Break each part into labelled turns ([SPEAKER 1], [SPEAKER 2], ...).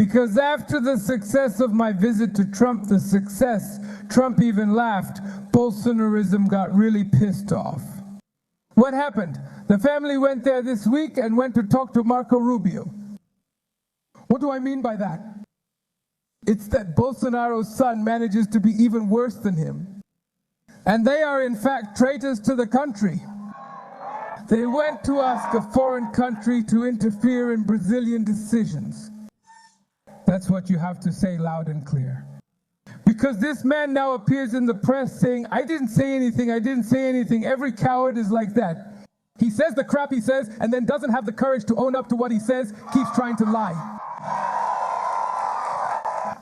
[SPEAKER 1] Because after the success of my visit to Trump, Trump even laughed, Bolsonarism got really pissed off. What happened? The family went there this week and went to talk to Marco Rubio. What do I mean by that? It's that Bolsonaro's son manages to be even worse than him. And they are in fact traitors to the country. They went to ask a foreign country to interfere in Brazilian decisions. That's what you have to say loud and clear. Because this man now appears in the press saying, I didn't say anything, I didn't say anything. Every coward is like that. He says the crap he says and then doesn't have the courage to own up to what he says, keeps trying to lie.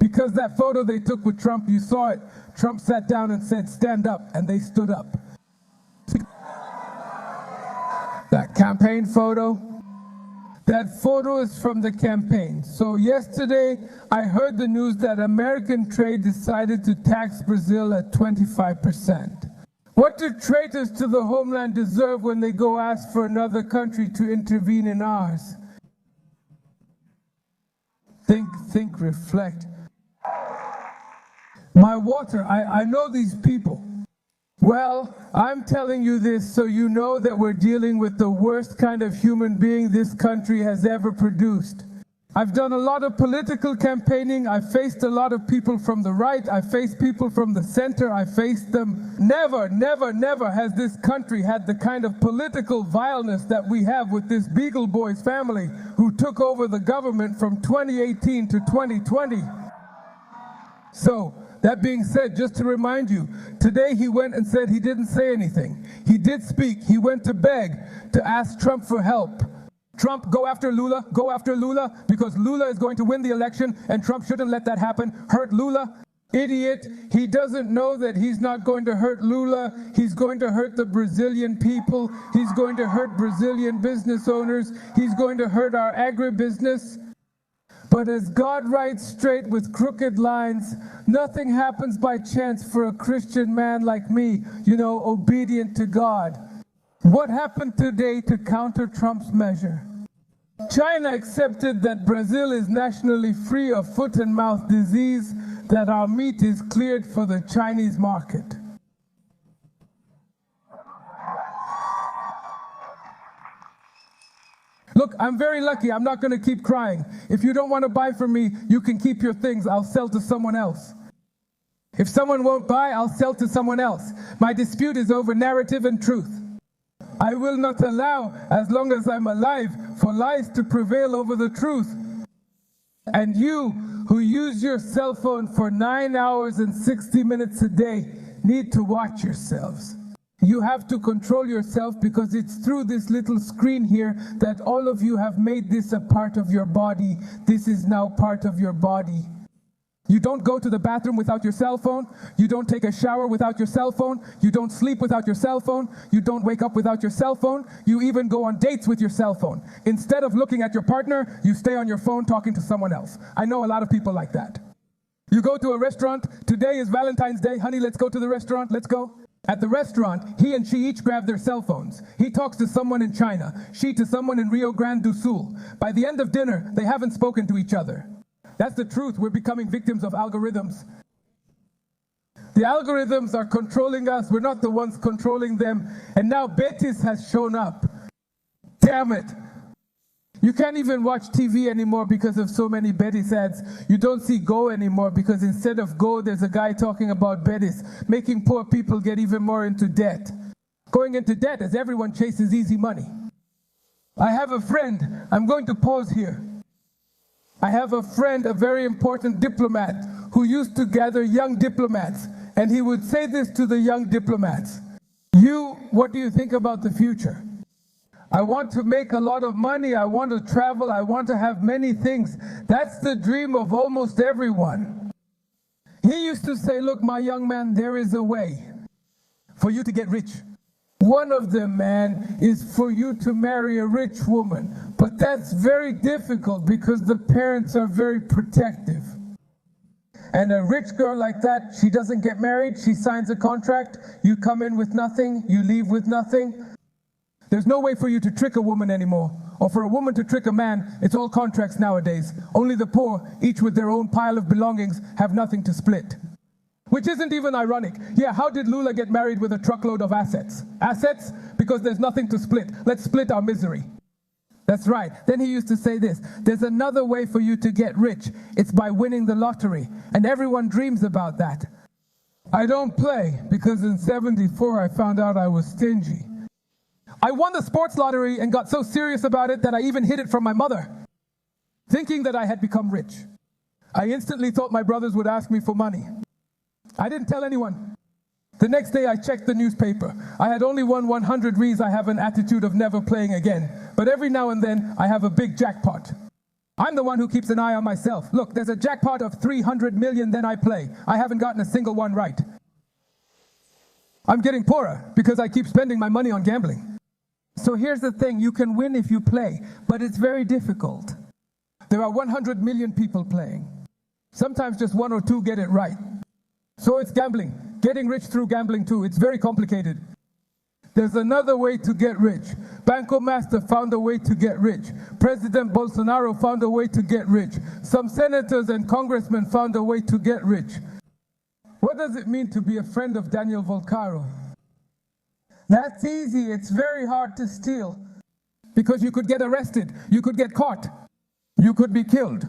[SPEAKER 1] Because that photo they took with Trump, you saw it. Trump sat down and said, stand up, and they stood up. That campaign photo, that photo is from the campaign. So yesterday, I heard the news that American trade decided to tax Brazil at 25%. What do traitors to the homeland deserve when they go ask for another country to intervene in ours? Think, reflect. My water, I know these people. Well, I'm telling you this so you know that we're dealing with the worst kind of human being this country has ever produced. I've done a lot of political campaigning. I've faced a lot of people from the right. I've faced people from the center. I faced them. Never, never, never has this country had the kind of political vileness that we have with this Beagle Boys family who took over the government from 2018 to 2020. So, that being said, just to remind you, today he went and said he didn't say anything. He did speak. He went to beg to ask Trump for help. Trump, go after Lula, because Lula is going to win the election and Trump shouldn't let that happen. Hurt Lula. Idiot. He doesn't know that he's not going to hurt Lula. He's going to hurt the Brazilian people. He's going to hurt Brazilian business owners. He's going to hurt our agribusiness. But as God writes straight with crooked lines, nothing happens by chance for a Christian man like me, obedient to God. What happened today to counter Trump's measure? China accepted that Brazil is nationally free of foot and mouth disease, that our meat is cleared for the Chinese market. Look, I'm very lucky. I'm not going to keep crying. If you don't want to buy from me, you can keep your things. I'll sell to someone else. If someone won't buy, I'll sell to someone else. My dispute is over narrative and truth. I will not allow, as long as I'm alive, for lies to prevail over the truth. And you, who use your cell phone for 9 hours and 60 minutes a day, need to watch yourselves. You have to control yourself because it's through this little screen here that all of you have made this a part of your body. This is now part of your body. You don't go to the bathroom without your cell phone. You don't take a shower without your cell phone. You don't sleep without your cell phone. You don't wake up without your cell phone. You even go on dates with your cell phone. Instead of looking at your partner, you stay on your phone talking to someone else. I know a lot of people like that. You go to a restaurant. Today is Valentine's Day. Honey, let's go to the restaurant. Let's go. At the restaurant, he and she each grab their cell phones. He talks to someone in China, she to someone in Rio Grande do Sul. By the end of dinner, they haven't spoken to each other. That's the truth. We're becoming victims of algorithms. The algorithms are controlling us. We're not the ones controlling them. And now Betis has shown up. Damn it. You can't even watch TV anymore because of so many Betis ads. You don't see Go anymore because instead of Go, there's a guy talking about Betis, making poor people get even more into debt. Going into debt as everyone chases easy money. I have a friend. I'm going to pause here. I have a friend, a very important diplomat, who used to gather young diplomats, and he would say this to the young diplomats. What do you think about the future? I want to make a lot of money, I want to travel, I want to have many things. That's the dream of almost everyone. He used to say, look, my young man, there is a way for you to get rich. One of them, man, is for you to marry a rich woman. But that's very difficult because the parents are very protective. And a rich girl like that, she doesn't get married, she signs a contract, you come in with nothing, you leave with nothing. There's no way for you to trick a woman anymore, or for a woman to trick a man. It's all contracts nowadays. Only the poor, each with their own pile of belongings, have nothing to split. Which isn't even ironic. Yeah, how did Lula get married with a truckload of assets? Assets? Because there's nothing to split. Let's split our misery. That's right. Then he used to say this: there's another way for you to get rich. It's by winning the lottery. And everyone dreams about that. I don't play because in '74 I found out I was stingy. I won the sports lottery and got so serious about it that I even hid it from my mother, thinking that I had become rich. I instantly thought my brothers would ask me for money. I didn't tell anyone. The next day I checked the newspaper. I had only won 100 Rs. I have an attitude of never playing again. But every now and then I have a big jackpot. I'm the one who keeps an eye on myself. Look, there's a jackpot of 300 million, then I play. I haven't gotten a single one right. I'm getting poorer because I keep spending my money on gambling. So here's the thing, you can win if you play, but it's very difficult. There are 100 million people playing. Sometimes just one or two get it right. So it's gambling. Getting rich through gambling too. It's very complicated. There's another way to get rich. Banco Master found a way to get rich. President Bolsonaro found a way to get rich. Some senators and congressmen found a way to get rich. What does it mean to be a friend of Daniel Volcaro? That's easy. It's very hard to steal. Because you could get arrested. You could get caught. You could be killed.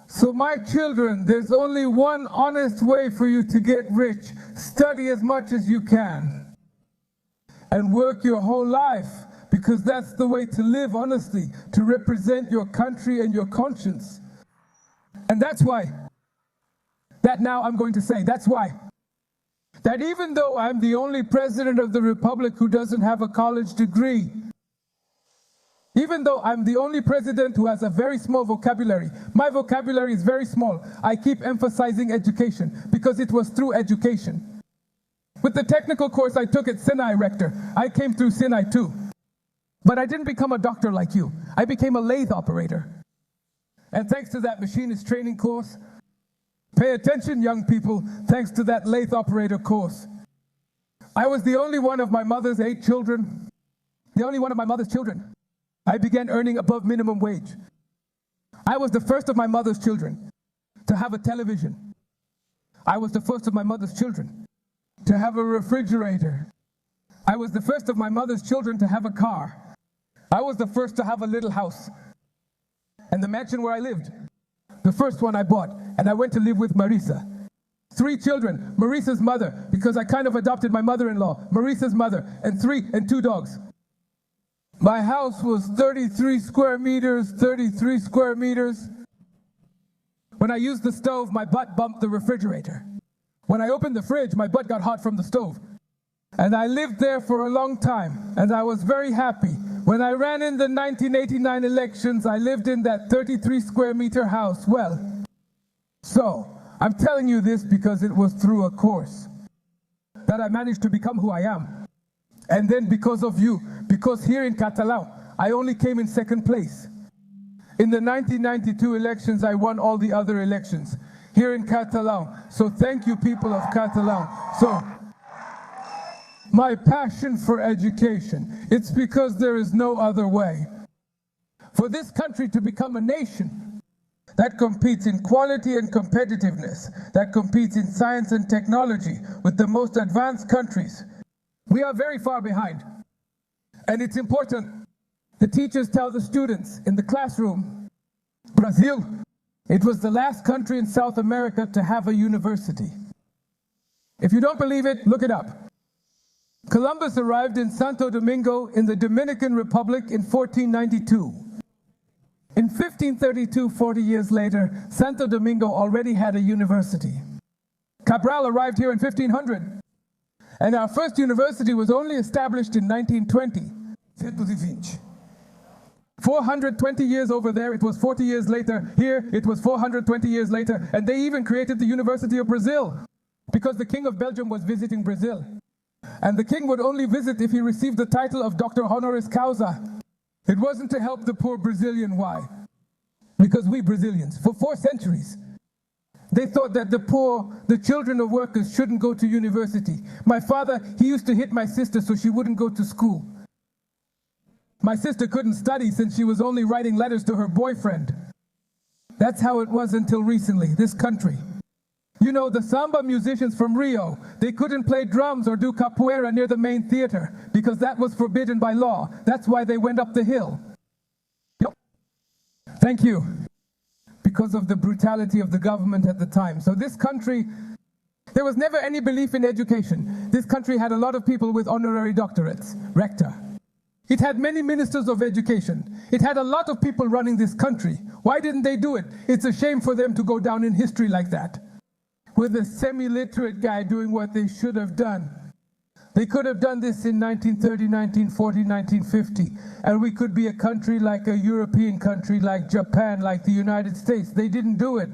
[SPEAKER 1] So my children, there's only one honest way for you to get rich. Study as much as you can. And work your whole life, because that's the way to live honestly, to represent your country and your conscience. And that's why, that now I'm going to say, that's why, that even though I'm the only president of the Republic who doesn't have a college degree, even though I'm the only president who has a very small vocabulary, my vocabulary is very small. I keep emphasizing education because it was through education. With the technical course I took at Sinai Rector, I came through Sinai too. But I didn't become a doctor like you. I became a lathe operator. And thanks to that machinist training course, pay attention young people, thanks to that lathe operator course, I was the only one of my mother's 8 children, the only one of my mother's children. I began earning above minimum wage. I was the first of my mother's children to have a television. I was the first of my mother's children to have a refrigerator. I was the first of my mother's children to have a car. I was the first to have a little house. And the mansion where I lived, the first one I bought, and I went to live with Marisa. 3 children, Marisa's mother, because I kind of adopted my mother-in-law, Marisa's mother, and 2 dogs. My house was 33 square meters, 33 square meters. When I used the stove, my butt bumped the refrigerator. When I opened the fridge, my butt got hot from the stove. And I lived there for a long time, and I was very happy. When I ran in the 1989 elections, I lived in that 33 square meter house. Well, so, I'm telling you this because it was through a course that I managed to become who I am. And then because of you, because here in Catalan, I only came in 2nd place. In the 1992 elections, I won all the other elections here in Catalan. So thank you, people of Catalan. So, my passion for education, it's because there is no other way. For this country to become a nation that competes in quality and competitiveness, that competes in science and technology with the most advanced countries, we are very far behind. And it's important. The teachers tell the students in the classroom, Brazil, it was the last country in South America to have a university. If you don't believe it, look it up. Columbus arrived in Santo Domingo in the Dominican Republic in 1492. In 1532, 40 years later, Santo Domingo already had a university. Cabral arrived here in 1500. And our first university was only established in 1920. 420 years over there, it was 40 years later. Here, it was 420 years later. And they even created the University of Brazil because the King of Belgium was visiting Brazil. And the king would only visit if he received the title of Doctor Honoris Causa. It wasn't to help the poor Brazilian. Why? Because we Brazilians, for 4 centuries, they thought that the poor, the children of workers, shouldn't go to university. My father, he used to hit my sister so she wouldn't go to school. My sister couldn't study since she was only writing letters to her boyfriend. That's how it was until recently, this country. You know, the samba musicians from Rio, they couldn't play drums or do capoeira near the main theater because that was forbidden by law. That's why they went up the hill. Thank you. Because of the brutality of the government at the time. So this country, there was never any belief in education. This country had a lot of people with honorary doctorates, rector. It had many ministers of education. It had a lot of people running this country. Why didn't they do it? It's a shame for them to go down in history like that, with a semi-literate guy doing what they should have done. They could have done this in 1930, 1940, 1950, and we could be a country like a European country, like Japan, like the United States. They didn't do it.